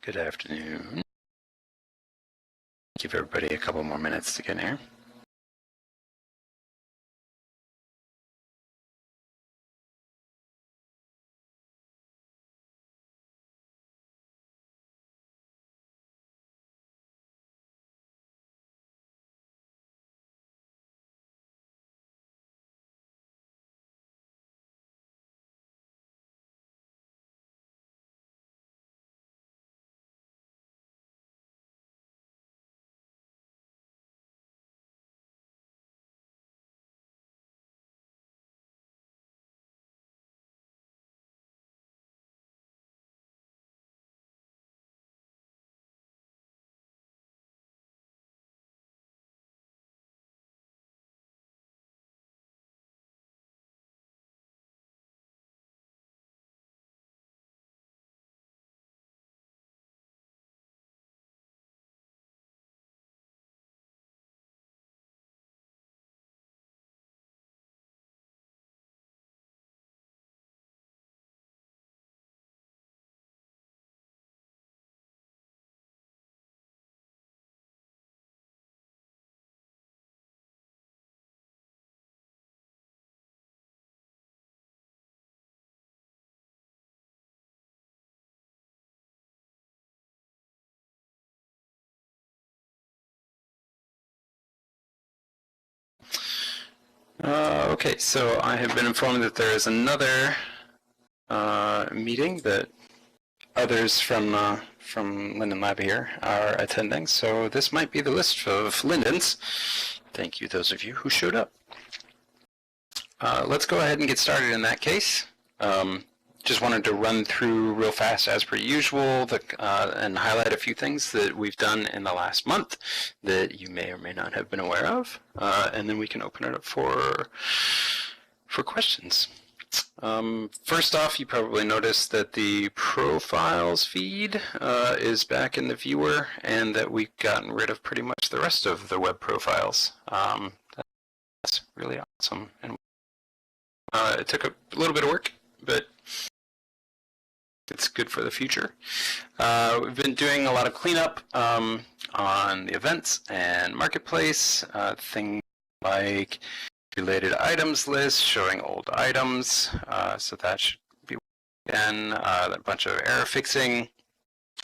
Good afternoon. Give everybody a couple more minutes to get in here. Okay, so I have been informed that there is another meeting that others from Linden Lab here are attending. So this might be the list of Lindens. Thank you, those of you who showed up. Let's go ahead and get started in that case. Just wanted to run through real fast, as per usual, and highlight a few things that we've done in the last month that you may or may not have been aware of, and then we can open it up for questions. First off, you probably noticed that the profiles feed is back in the viewer, and that we've gotten rid of pretty much the rest of the web profiles. That's really awesome, and it took a little bit of work, but it's good for the future. We've been doing a lot of cleanup on the events and marketplace, things like related items list, showing old items, so that should be again, a bunch of error fixing,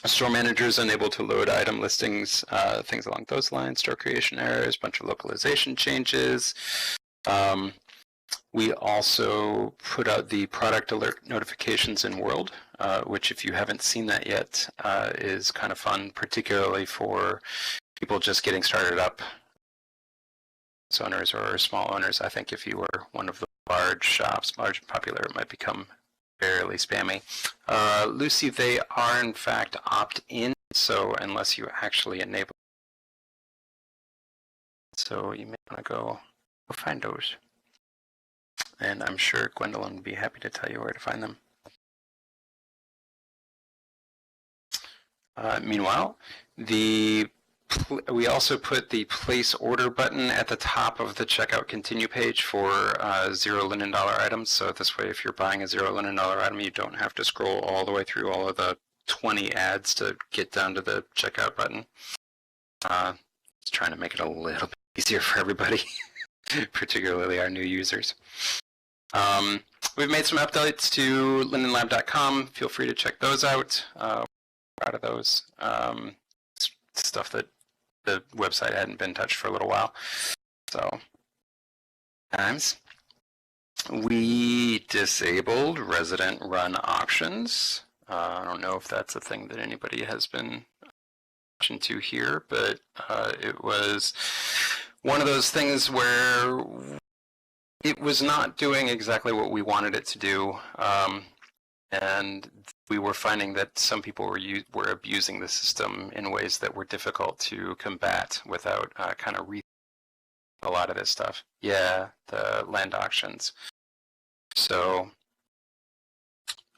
store managers unable to load item listings, things along those lines, store creation errors, bunch of localization changes. We also put out the product alert notifications in World, which if you haven't seen that yet, is kind of fun, particularly for people just getting started up, owners or small owners. I think if you were one of the large shops, large and popular, it might become fairly spammy. Lucy, they are in fact opt-in, so unless you actually enable, so you may want to go find those. And I'm sure Gwendolyn would be happy to tell you where to find them. Meanwhile, we also put the place order button at the top of the checkout continue page for $0 Linden items. So this way, if you're buying a $0 Linden item, you don't have to scroll all the way through all of the 20 ads to get down to the checkout button. Just trying to make it a little bit easier for everybody, particularly our new users. We've made some updates to lindenlab.com. Feel free to check those out. We're proud of those. Stuff that the website hadn't been touched for a little while. So, times. We disabled resident run auctions. I don't know if that's a thing that anybody has been watching to here, but it was one of those things where it was not doing exactly what we wanted it to do, and we were finding that some people were abusing the system in ways that were difficult to combat without kind of a lot of this stuff. Yeah, the land auctions. So,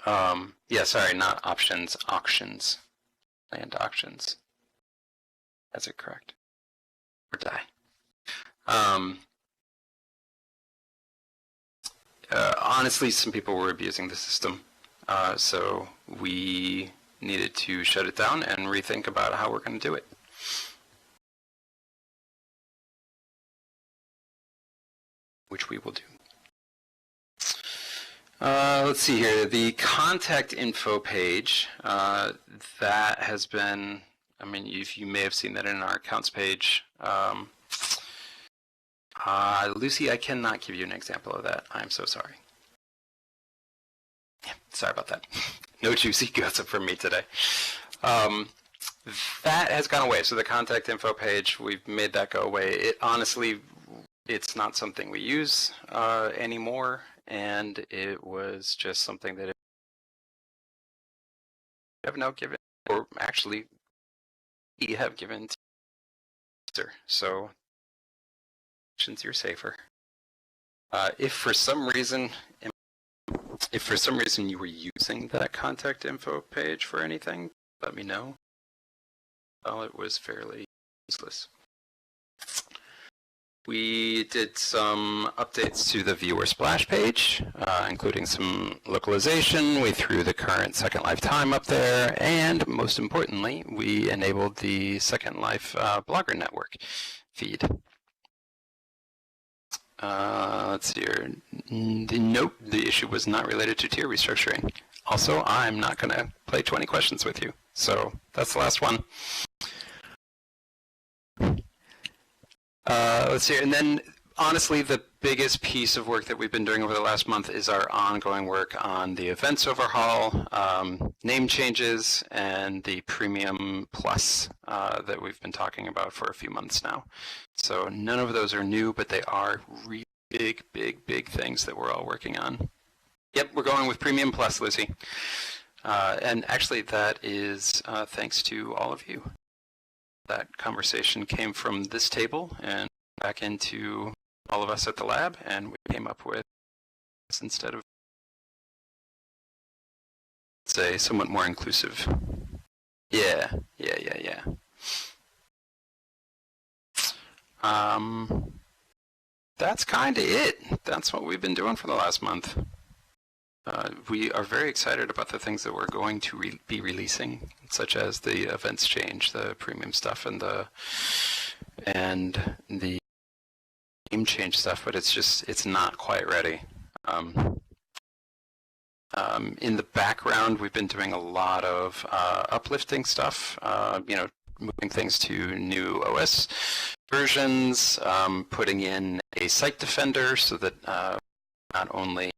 yeah, sorry, not options, auctions, land auctions. That's it correct? Or die. Honestly, some people were abusing the system, so we needed to shut it down and rethink about how we're going to do it. Which we will do. Let's see here. The contact info page, that has been, I mean, you may have seen that in our accounts page. Lucy, I cannot give you an example of that. I'm so sorry. Yeah, sorry about that. No juicy gossip from me today. That has gone away. So the contact info page, we've made that go away. It honestly, it's not something we use anymore, and it was just something that I have now given, or actually we have given to user. So you're safer. If for some reason you were using that contact info page for anything, let me know. Well, it was fairly useless. We did some updates to the viewer splash page, including some localization. We threw the current Second Life time up there, and most importantly, we enabled the Second Life Blogger Network feed. Let's see here. Nope, the issue was not related to tier restructuring. Also, I'm not going to play 20 questions with you. So that's the last one. Let's see, and then honestly, the biggest piece of work that we've been doing over the last month is our ongoing work on the events overhaul, name changes, and the Premium Plus that we've been talking about for a few months now. So none of those are new, but they are really big things that we're all working on. Yep, we're going with Premium Plus, Lucy. And actually, that is thanks to all of you. That conversation came from this table and back into all of us at the lab, and we came up with this instead of, say, somewhat more inclusive. Yeah. That's kind of it. That's what we've been doing for the last month. We are very excited about the things that we're going to be releasing, such as the events change, the premium stuff, and the game change stuff. But it's not quite ready. In the background, we've been doing a lot of uplifting stuff. Moving things to new OS versions, putting in a site defender so that not only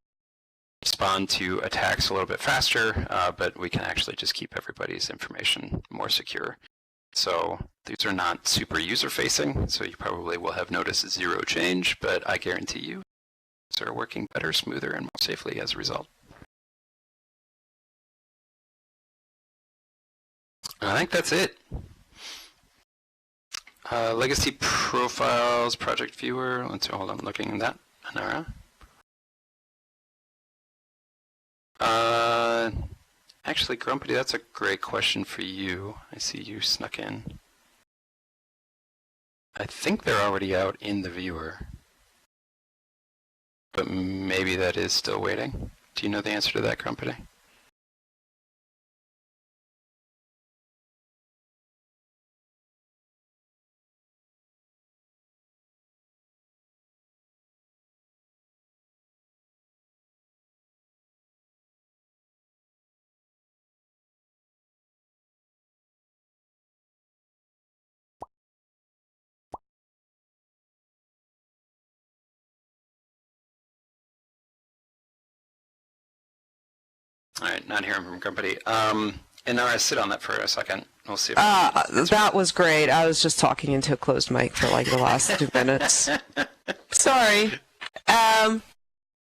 respond to attacks a little bit faster, but we can actually just keep everybody's information more secure. So these are not super user-facing, so you probably will have noticed zero change, but I guarantee you these are working better, smoother, and more safely as a result. I think that's it. Legacy profiles, project viewer. Let's hold on, looking at that. Anara. Actually, Grumpity, that's a great question for you. I see you snuck in. I think they're already out in the viewer. But maybe that is still waiting. Do you know the answer to that, Grumpity? All right, not hearing from Grumpity. And now I sit on that for a second. We'll see. If that was great. I was just talking into a closed mic for like the last 2 minutes. Sorry.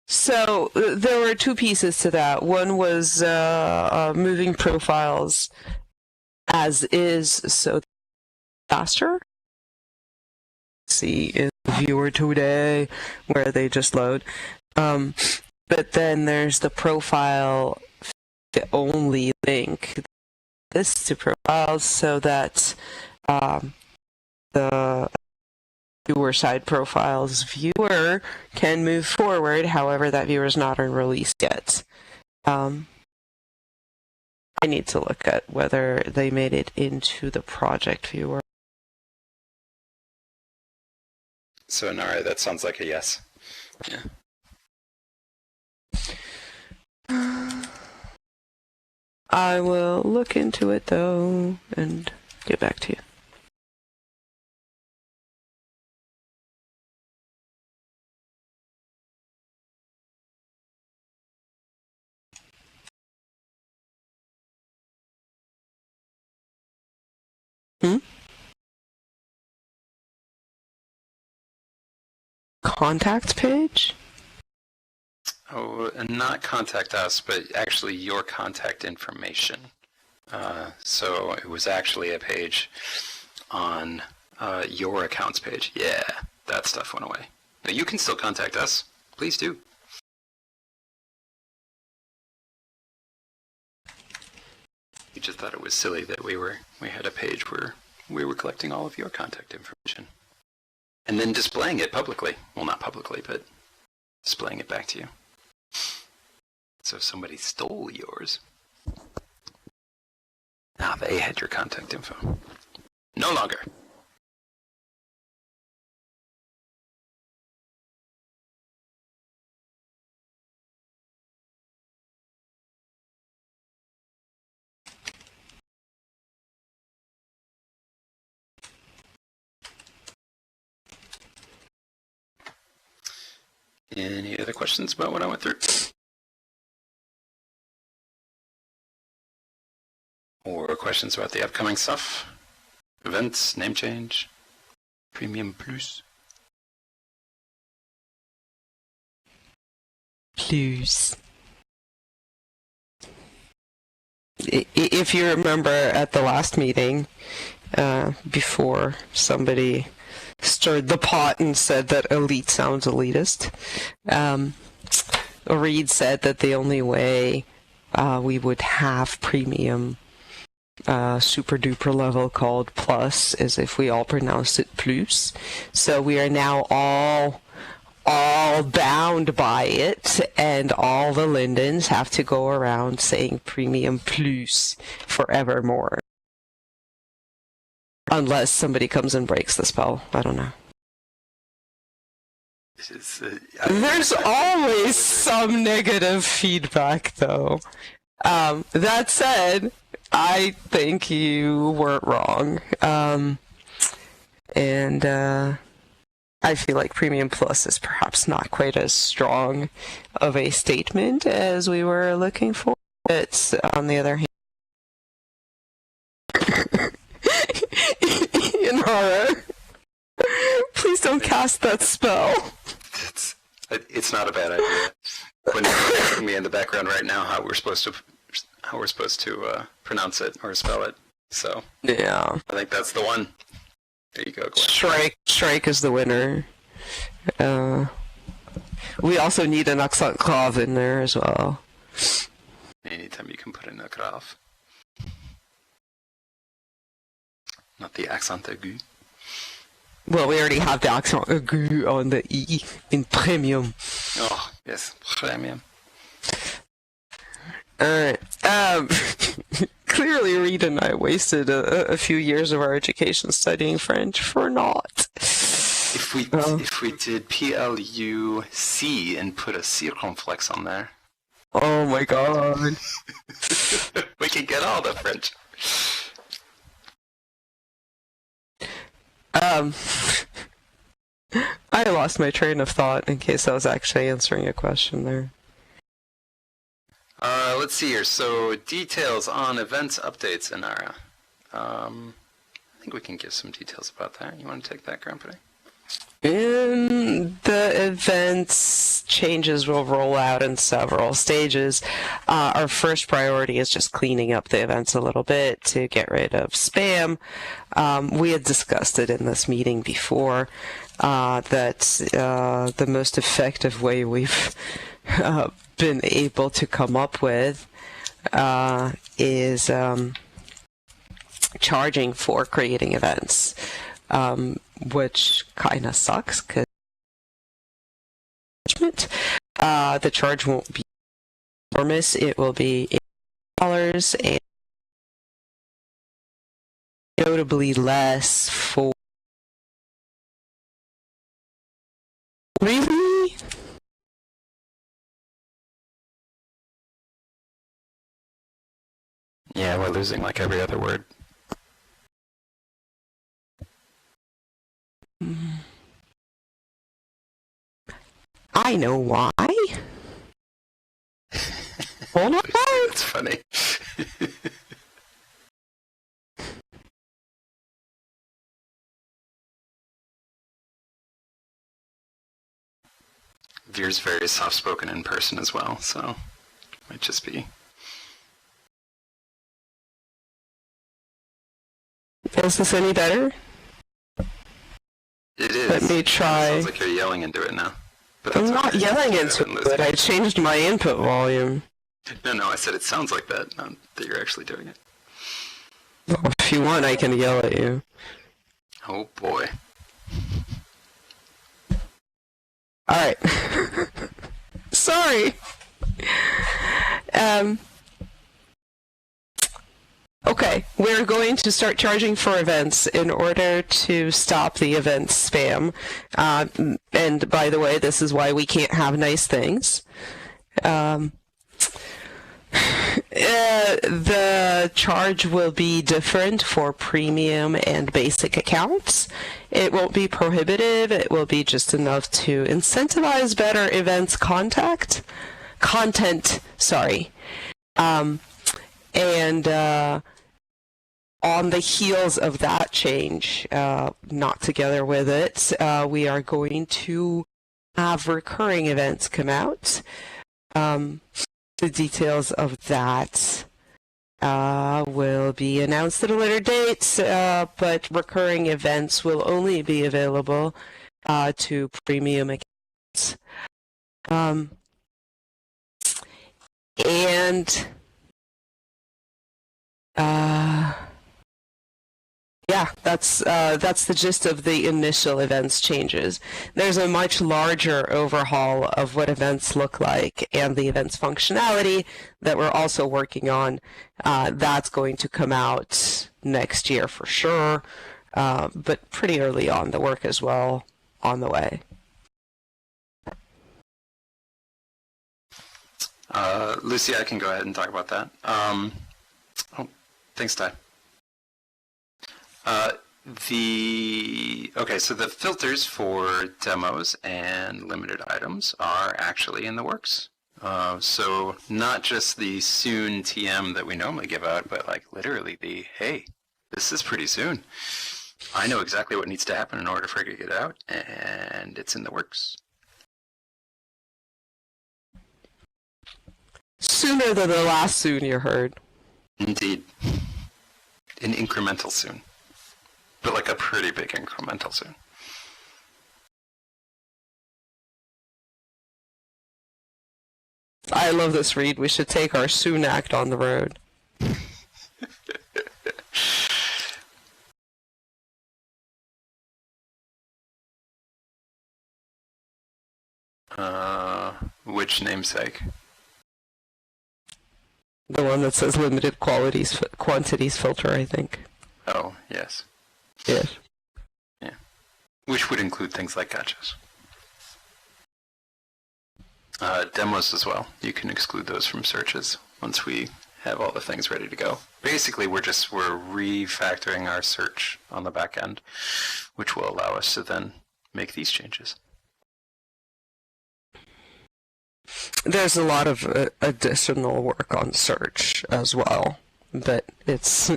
So there were two pieces to that. One was moving profiles as is, so faster. See in the viewer today where they just load. But then there's the profile only link this to profiles so that the viewer side profiles viewer can move forward. However, that viewer is not in release yet. I need to look at whether they made it into the project viewer. So Nara, that sounds like a yes. Yeah. I will look into it though and get back to you. Contact page? Oh, and not contact us, but actually your contact information. So it was actually a page on your accounts page. Yeah, that stuff went away. Now you can still contact us. Please do. We just thought it was silly that we had a page where we were collecting all of your contact information and then displaying it publicly. Well, not publicly, but displaying it back to you. So if somebody stole yours, they had your contact info. No longer. Any other questions about what I went through? Or questions about the upcoming stuff? Events, name change, Premium Plus? Plus. If you remember at the last meeting, before somebody stirred the pot and said that elite sounds elitist, Reed said that the only way we would have premium super duper level called plus is if we all pronounced it plus. So we are now all bound by it, and all the Lindens have to go around saying premium plus forevermore. Unless somebody comes and breaks the spell. I don't know. There's always some negative feedback, though. That said, I think you weren't wrong. I feel like Premium Plus is perhaps not quite as strong of a statement as we were looking for. It's, on the other hand, Inara, please don't cast that spell. It's not a bad idea. When you're asking me in the background right now how we're supposed to pronounce it or spell it. So yeah, I think that's the one. There you go. Shrike is the winner. We also need an accent grave in there as well. Anytime you can put in a grave. Not the accent aigu. Well, we already have the accent aigu on the E in premium. Oh, yes, premium. Alright. Clearly, Reed and I wasted a few years of our education studying French for naught. If we did PLUC and put a circumflex on there. Oh my god. We can get all the French. I lost my train of thought in case I was actually answering a question there. Let's see here. So, details on events updates, Inara. I think we can give some details about that. You want to take that, Grumpity? The events changes will roll out in several stages. Our first priority is just cleaning up the events a little bit to get rid of spam. We had discussed it in this meeting before, that the most effective way we've been able to come up with is charging for creating events. Which kind of sucks because the charge won't be enormous. It will be $8, notably less for... Really? Yeah, we're losing like every other word. I know why. Hold on. That's funny. Veer's very soft-spoken in person as well, so might just be. Is this any better? It is. Let me try. It sounds like you're yelling into it now. But I'm that's not okay. yelling into it. I changed my input volume. No, I said it sounds like that, not that you're actually doing it. Well, if you want, I can yell at you. Oh boy. Alright. Sorry. Okay, we're going to start charging for events in order to stop the event spam. And by the way, this is why we can't have nice things. The charge will be different for premium and basic accounts. It won't be prohibitive. It will be just enough to incentivize better events content. On the heels of that change, not together with it, we are going to have recurring events come out. The details of that will be announced at a later date, but recurring events will only be available to premium accounts. Yeah, that's the gist of the initial events changes. There's a much larger overhaul of what events look like and the events functionality that we're also working on. That's going to come out next year for sure, but pretty early on. The work as well on the way. Lucy, I can go ahead and talk about that. Oh, thanks, Ty. Okay, so the filters for demos and limited items are actually in the works. So not just the soon TM that we normally give out, but like literally the, hey, this is pretty soon. I know exactly what needs to happen in order for it to get out, and it's in the works. Sooner than the last soon you heard. Indeed. An incremental soon. But like a pretty big incremental soon. I love this read. We should take our soon act on the road. Which namesake? The one that says limited quantities filter, I think. Oh, yes. Yes. Yeah. Which would include things like gotchas. Demos as well. You can exclude those from searches once we have all the things ready to go. Basically, we're refactoring our search on the back end, which will allow us to then make these changes. There's a lot of additional work on search as well, but it's,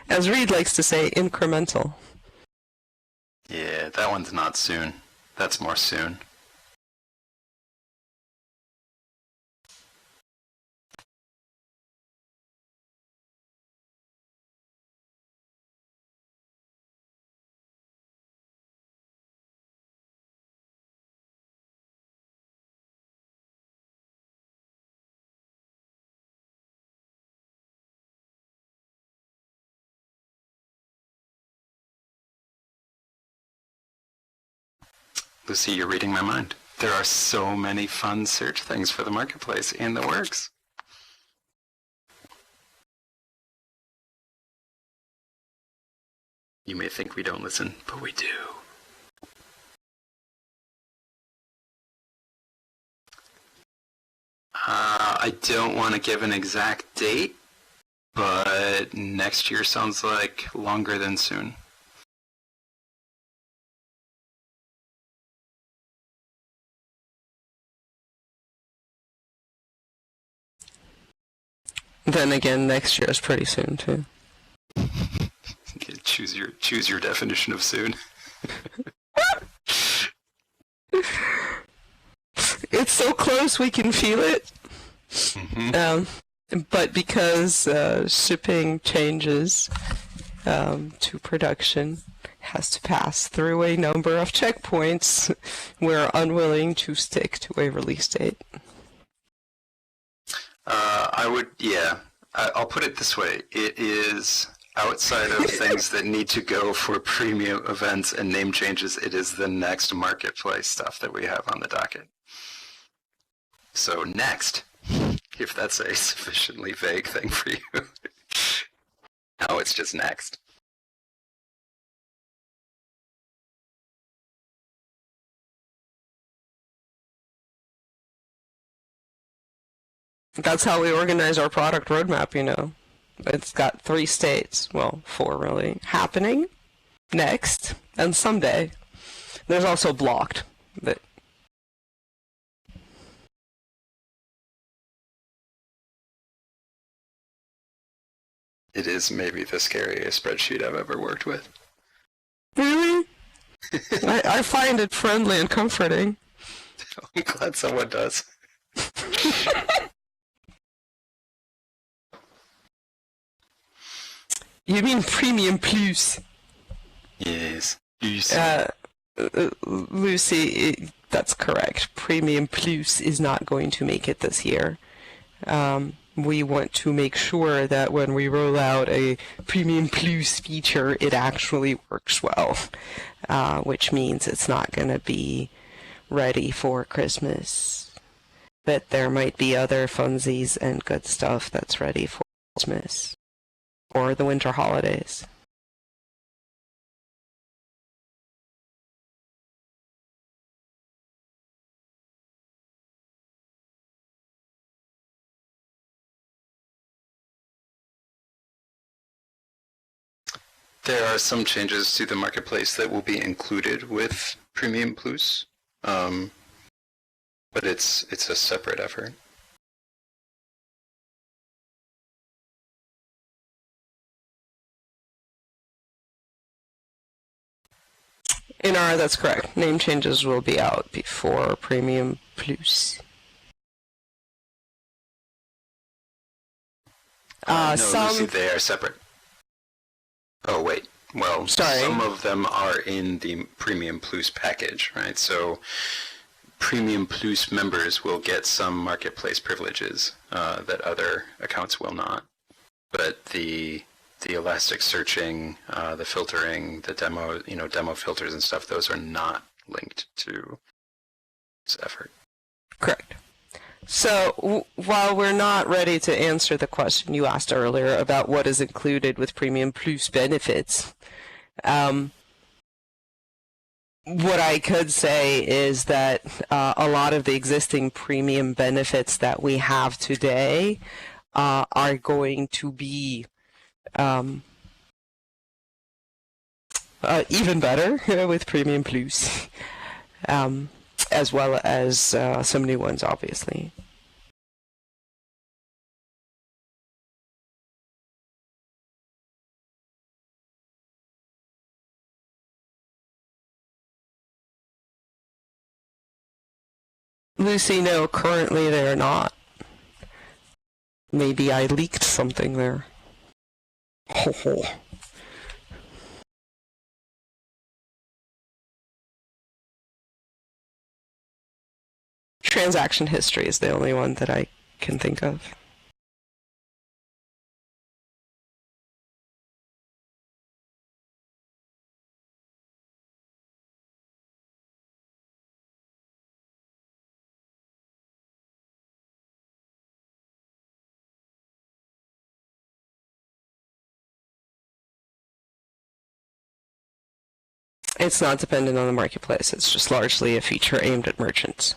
as Reed likes to say, incremental. Yeah, that one's not soon. That's more soon. Lucy, you're reading my mind. There are so many fun search things for the marketplace in the works. You may think we don't listen, but we do. I don't want to give an exact date, but next year sounds like longer than soon. Then again, next year is pretty soon too. Choose your definition of soon. It's so close we can feel it. But because shipping changes to production has to pass through a number of checkpoints, we're unwilling to stick to a release date. I'll put it this way. It is outside of things that need to go for premium events and name changes. It is the next marketplace stuff that we have on the docket. So next, if that's a sufficiently vague thing for you. No, it's just next. That's how we organize our product roadmap, you know. It's got 3 states, well, 4 really. Happening, next, and someday. There's also blocked, but It is maybe the scariest spreadsheet I've ever worked with. really? I find it friendly and comforting. I'm glad someone does. You mean Premium Plus? Yes. Lucy, that's correct. Premium Plus is not going to make it this year. We want to make sure that when we roll out a Premium Plus feature, it actually works well, which means it's not going to be ready for Christmas. But there might be other funsies and good stuff that's ready for Christmas or the winter holidays. There are some changes to the marketplace that will be included with Premium Plus, but it's a separate effort. That's correct. Name changes will be out before Premium Plus. No, Lucy, they are separate. Oh, wait. Well, Sorry. Some of them are in the Premium Plus package, right? So Premium Plus members will get some marketplace privileges that other accounts will not. But the elastic searching, the filtering, the demo filters and stuff, those are not linked to this effort. Correct. So while we're not ready to answer the question you asked earlier about what is included with Premium Plus benefits, what I could say is that a lot of the existing premium benefits that we have today are going to be even better with Premium Plus, as well as some new ones, obviously. Lucy, no, currently they are not. Maybe I leaked something there. Ho ho. Transaction history is the only one that I can think of. It's not dependent on the marketplace. It's just largely a feature aimed at merchants.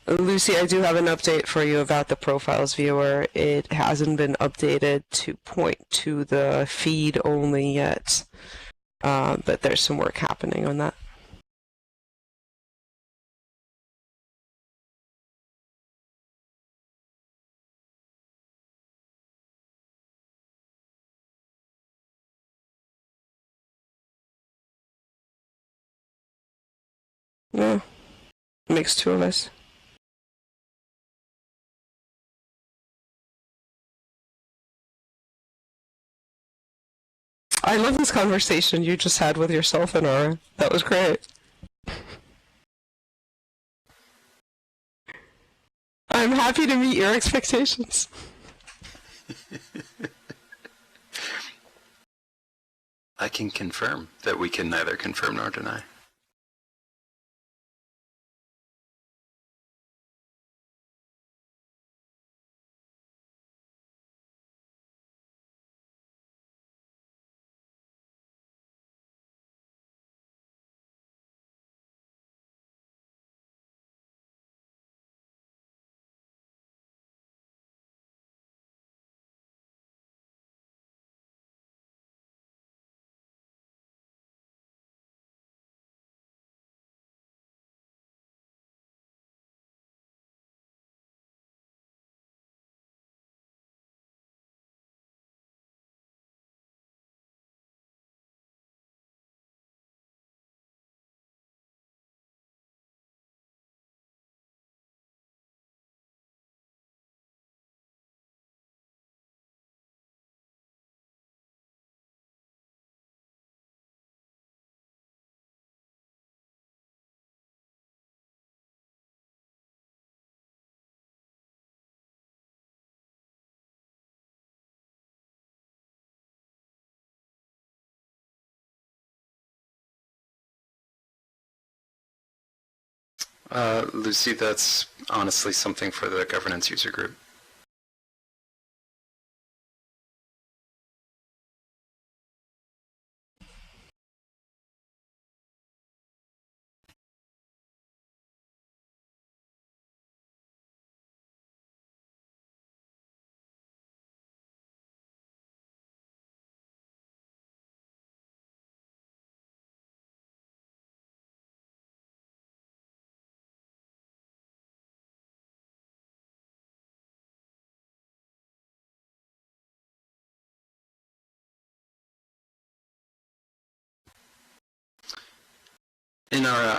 Lucy, I do have an update for you about the profiles viewer. It hasn't been updated to point to the feed only yet, but there's some work happening on that. Yeah, makes two of us. I love this conversation you just had with yourself and Aura. That was great. I'm happy to meet your expectations. I can confirm that we can neither confirm nor deny. Lucy, that's honestly something for the governance user group. Inara,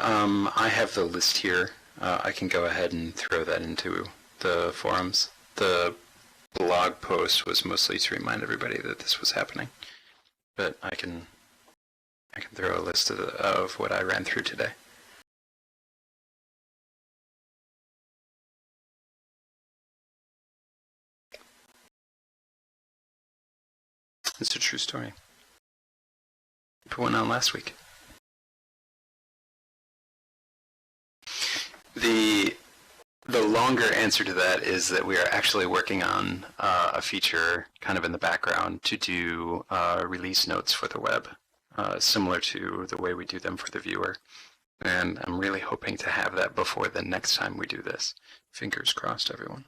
I have the list here. I can go ahead and throw that into the forums. The blog post was mostly to remind everybody that this was happening, but I can throw a list of what I ran through today. It's a true story. It went on last week. The longer answer to that is that we are actually working on a feature kind of in the background to do release notes for the web, similar to the way we do them for the viewer. And I'm really hoping to have that before the next time we do this. Fingers crossed, everyone.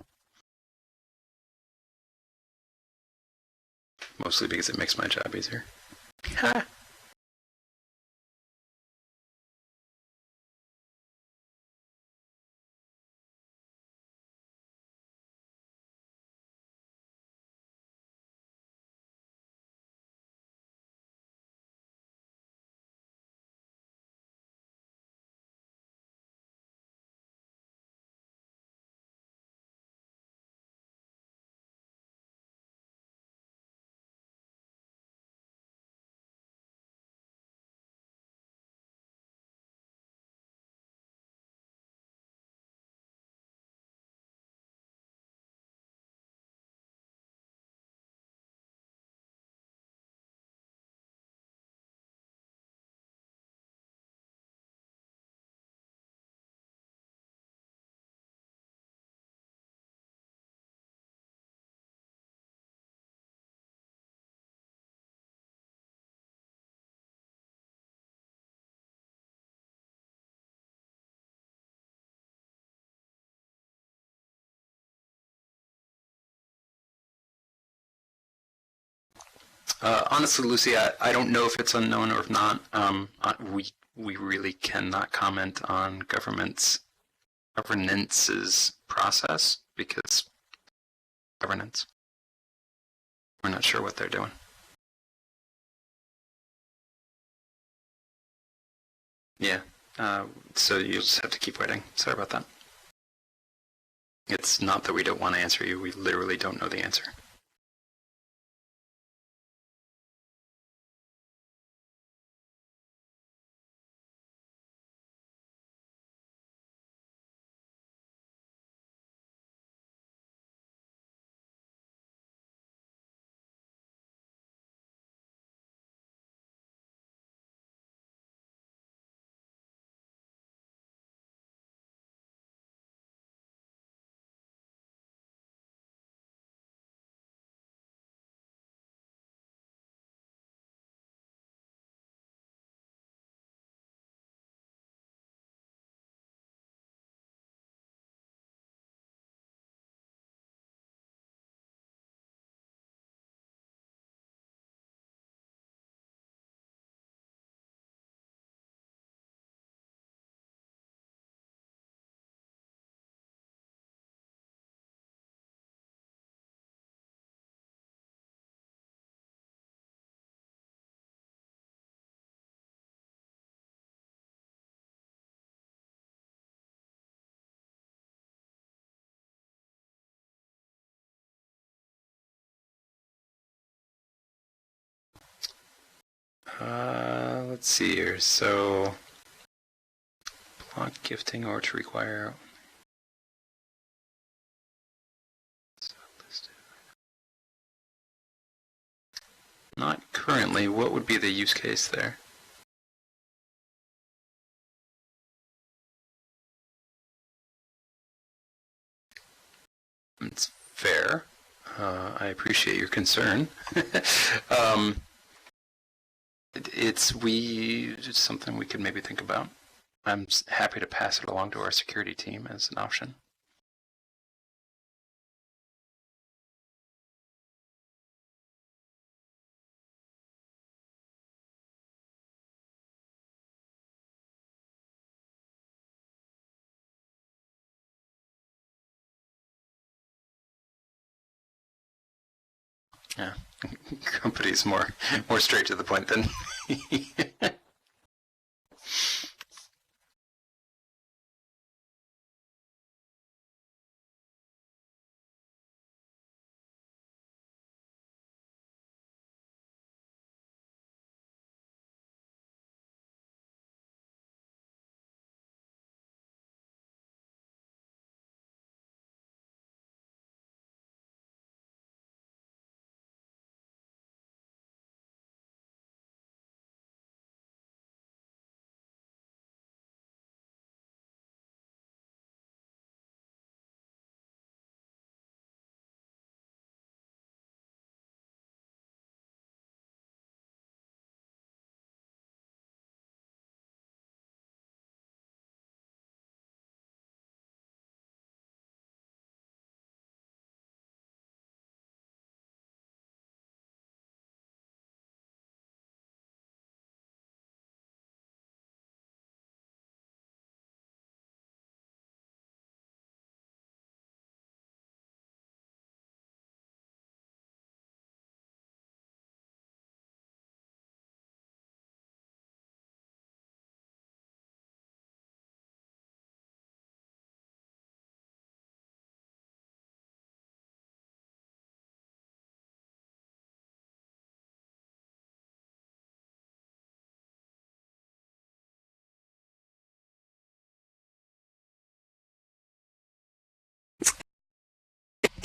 Mostly because it makes my job easier. Ha! Honestly, Lucy, I don't know if it's unknown or not. We really cannot comment on governance's process because governance. We're not sure what they're doing. Yeah. So you just have to keep waiting. Sorry about that. It's not that we don't want to answer you. We literally don't know the answer. Let's see here. So, block gifting or to require. Not currently. What would be the use case there? It's fair. I appreciate your concern. It's something we could maybe think about. I'm happy to pass it along to our security team as an option. Yeah, Grumpy's more straight to the point than me.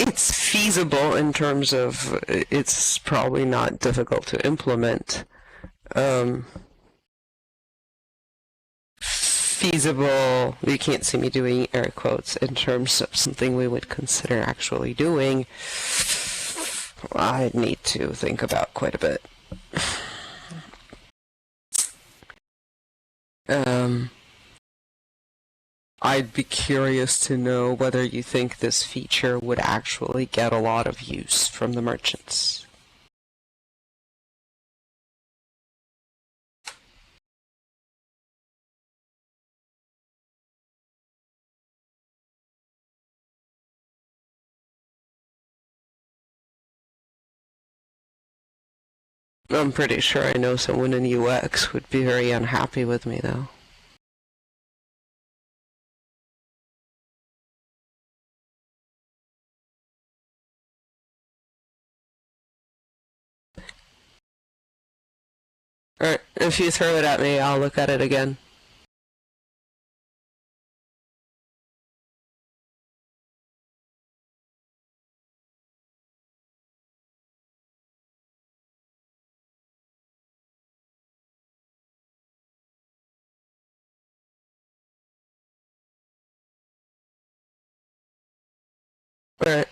It's feasible in terms of it's probably not difficult to implement. Feasible, you can't see me doing air quotes, in terms of something we would consider actually doing. I'd need to think about quite a bit. I'd be curious to know whether you think this feature would actually get a lot of use from the merchants. I'm pretty sure I know someone in UX would be very unhappy with me, though. Alright, if you throw it at me, I'll look at it again. Alright.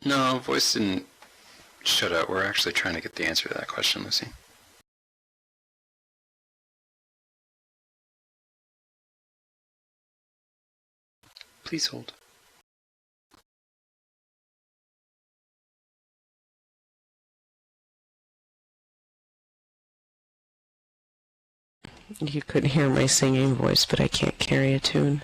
No, voice didn't shut out. We're actually trying to get the answer to that question, Lucy. Please hold. You could hear my singing voice, but I can't carry a tune.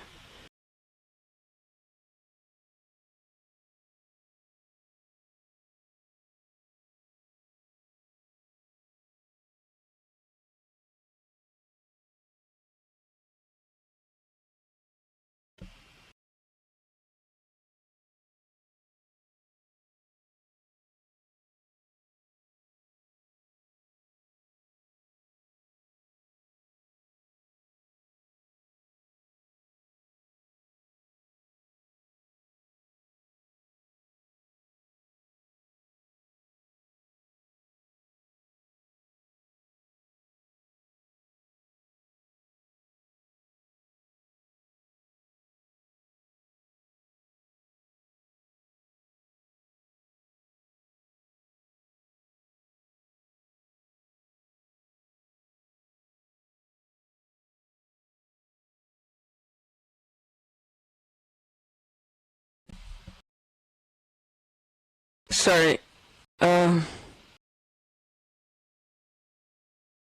Sorry.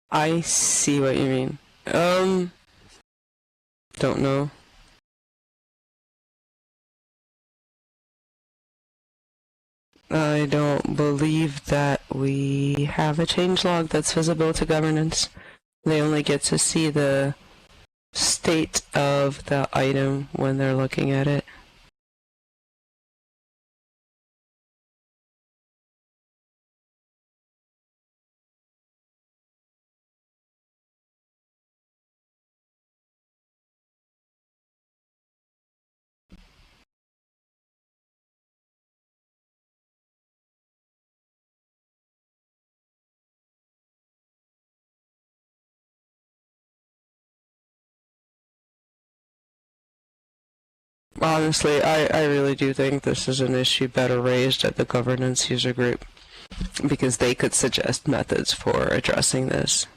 I see what you mean. Don't know. I don't believe that we have a changelog that's visible to governance. They only get to see the state of the item when they're looking at it. Honestly, I really do think this is an issue better raised at the governance user group, because they could suggest methods for addressing this.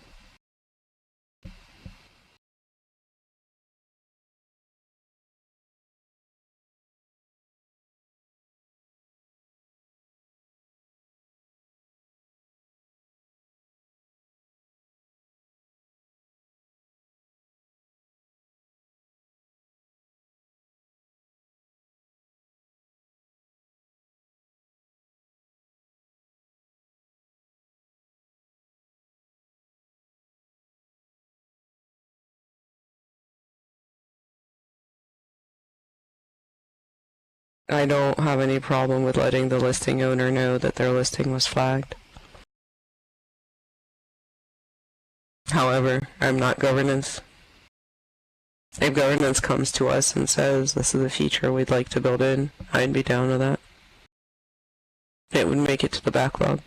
I don't have any problem with letting the listing owner know that their listing was flagged. However, I'm not governance. If governance comes to us and says this is a feature we'd like to build in, I'd be down with that. It would make it to the backlog.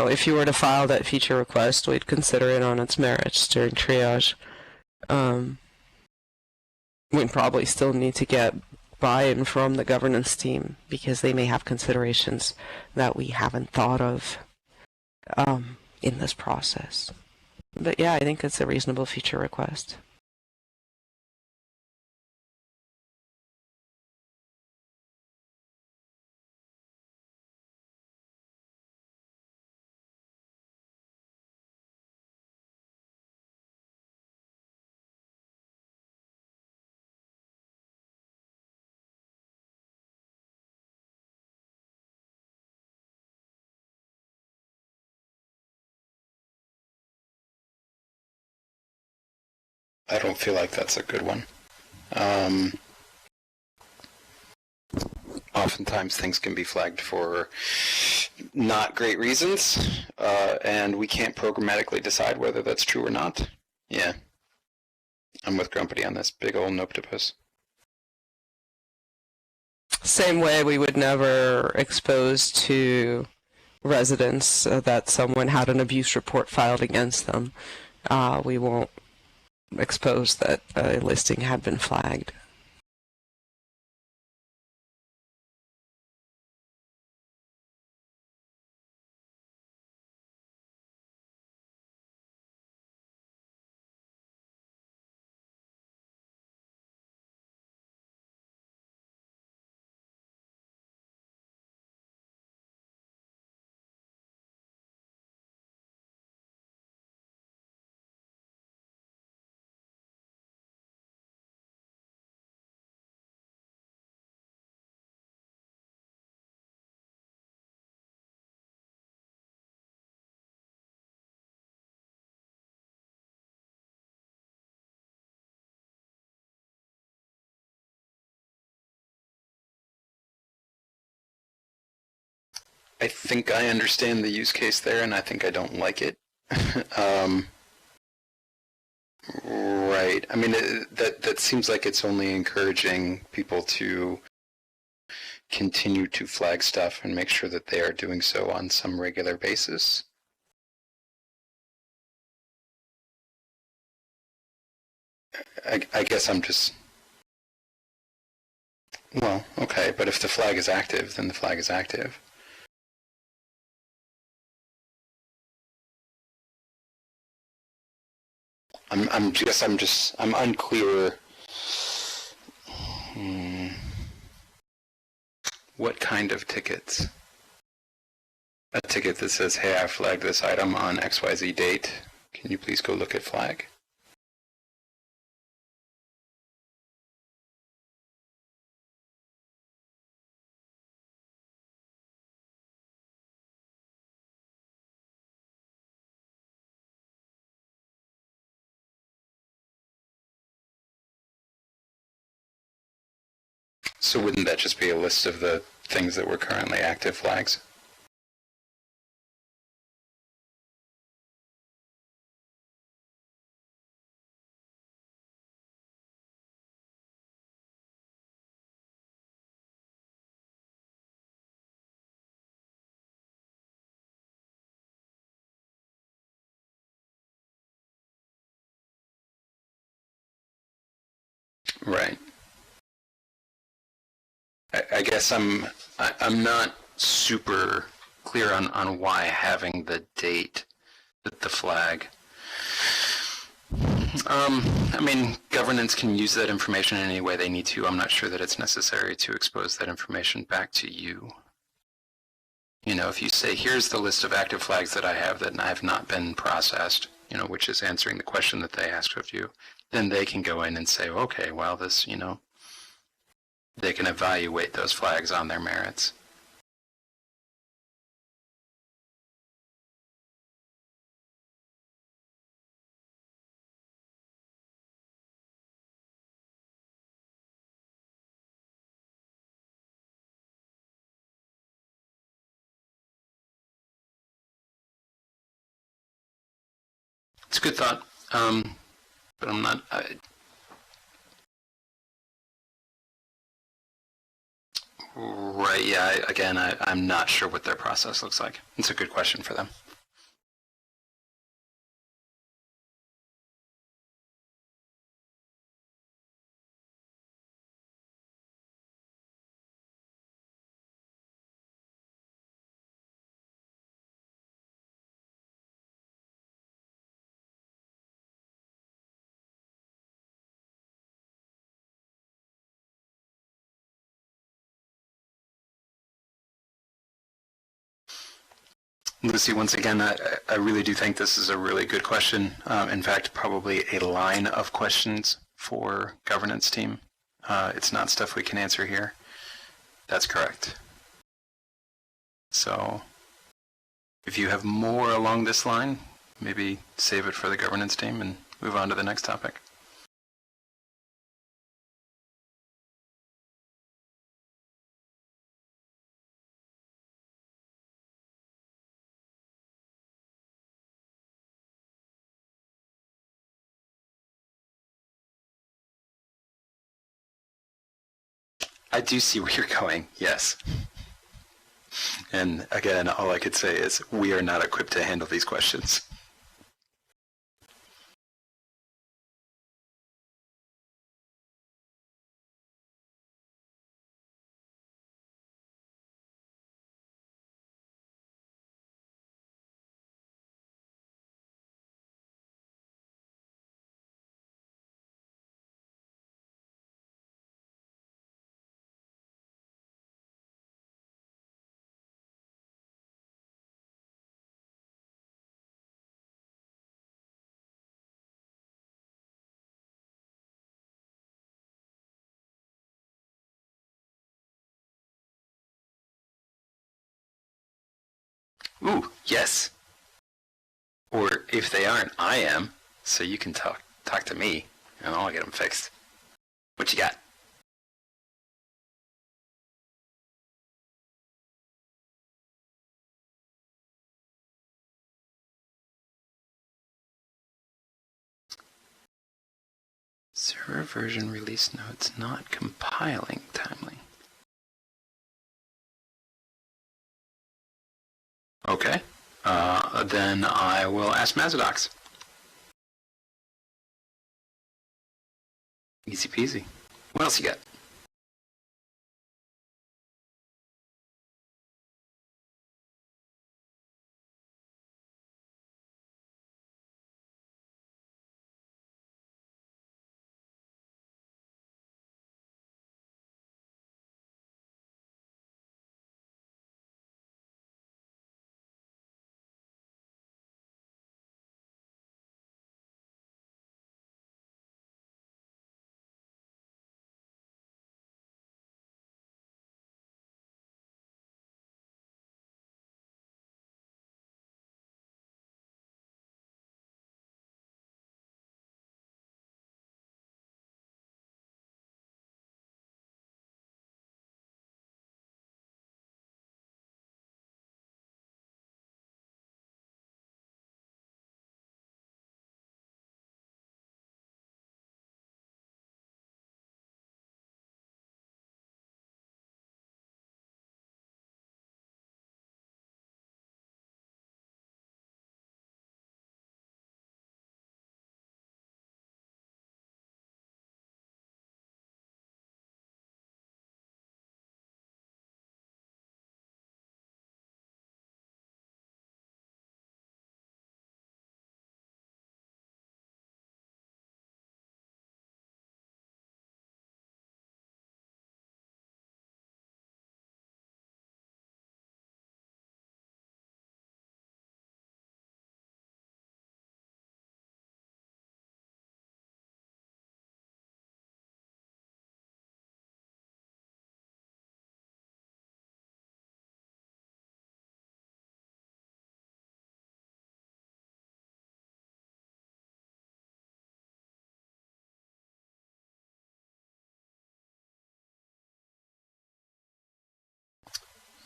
If you were to file that feature request, we'd consider it on its merits during triage. We'd probably still need to get buy-in from the governance team, because they may have considerations that we haven't thought of in this process. But yeah, I think it's a reasonable feature request. I don't feel like that's a good one. Oftentimes things can be flagged for not great reasons, and we can't programmatically decide whether that's true or not. Yeah. I'm with Grumpity on this big old noptopus. Same way we would never expose to residents that someone had an abuse report filed against them. We won't expose that a listing had been flagged. I think I understand the use case there, and I think I don't like it. Right. I mean, that seems like it's only encouraging people to continue to flag stuff and make sure that they are doing so on some regular basis. I guess I'm just Well, okay, but if the flag is active, then the flag is active. I'm unclear. What kind of tickets? A ticket that says, hey, I flagged this item on XYZ date. Can you please go look at flag? So wouldn't that just be a list of the things that were currently active flags? Right. I guess I'm not super clear on why having the date with the flag. I mean, governance can use that information in any way they need to. I'm not sure that it's necessary to expose that information back to you. You know, if you say, here's the list of active flags that I have that have not been processed, you know, which is answering the question that they asked of you, then they can go in and say, okay, well, this, you know, they can evaluate those flags on their merits. It's a good thought, but I'm not. Right, yeah, again, I'm not sure what their process looks like. It's a good question for them. Lucy, once again, I really do think this is a really good question. In fact, probably a line of questions for governance team. It's not stuff we can answer here. That's correct. So if you have more along this line, maybe save it for the governance team and move on to the next topic. I do see where you're going, yes. And again, all I could say is we are not equipped to handle these questions. Ooh, yes. Or if they aren't, I am. So you can talk to me, and I'll get them fixed. What you got? Server version release notes not compiling timely. Okay. Then I will ask Mazadox. Easy peasy. What else you got?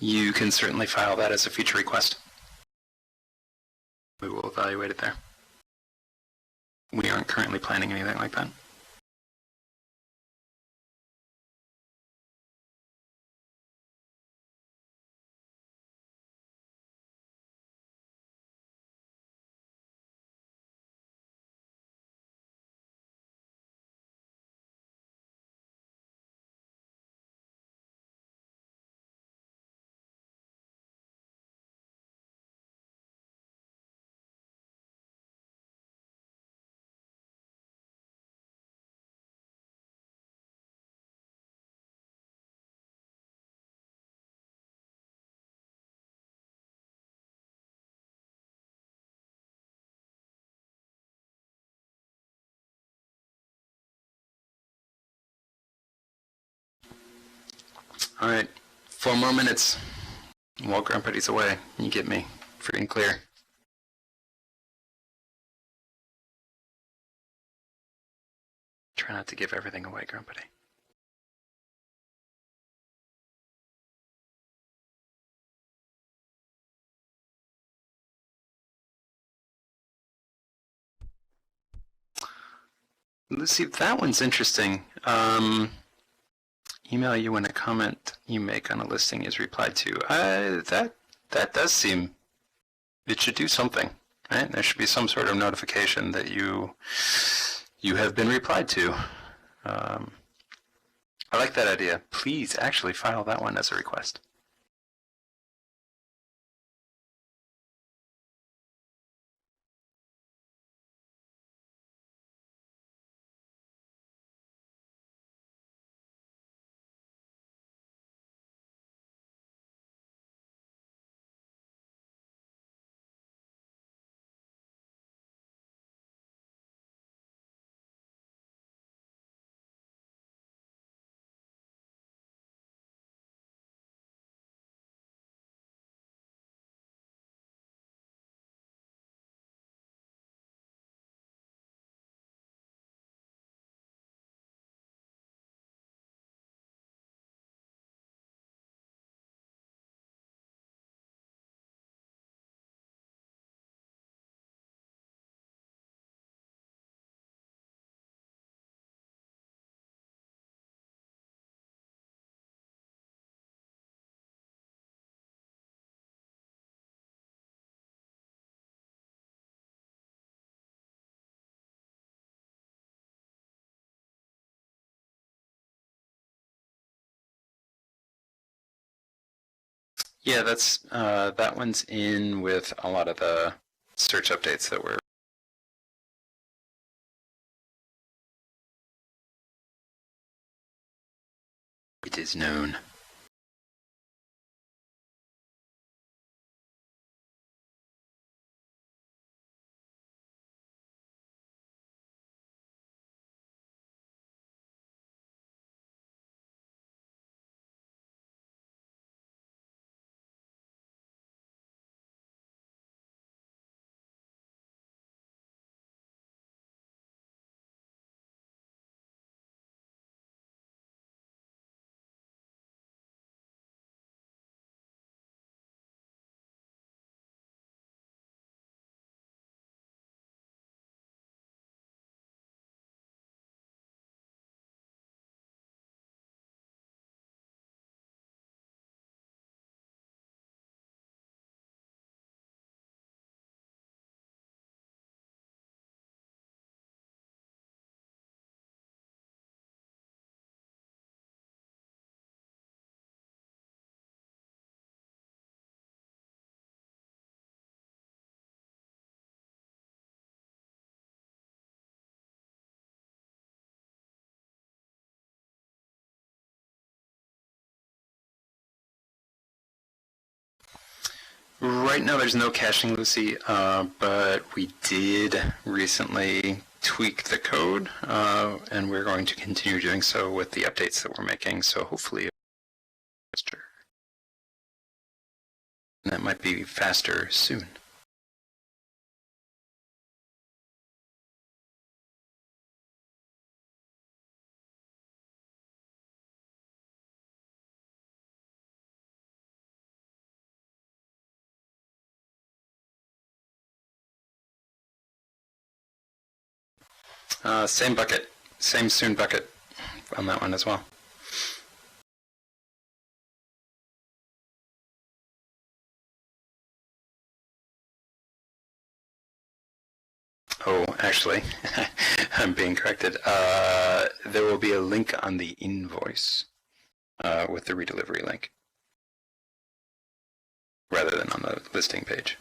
You can certainly file that as a feature request. We will evaluate it there. We aren't currently planning anything like that. All right, 4 more minutes. While Grumpity's away, you get me free and clear. Try not to give everything away, Grumpity. Let's see, that one's interesting. Email you when a comment you make on a listing is replied to. That does seem, it should do something, right? There should be some sort of notification that you have been replied to. I like that idea. Please actually file that one as a request. Yeah, that's that one's in with a lot of the search updates that were. It is known. Right now, there's no caching, Lucy, but we did recently tweak the code, and we're going to continue doing so with the updates that we're making. So hopefully, that might be faster soon. Same bucket, same soon bucket on that one as well. Oh, actually, I'm being corrected. There will be a link on the invoice with the redelivery link, rather than on the listing page.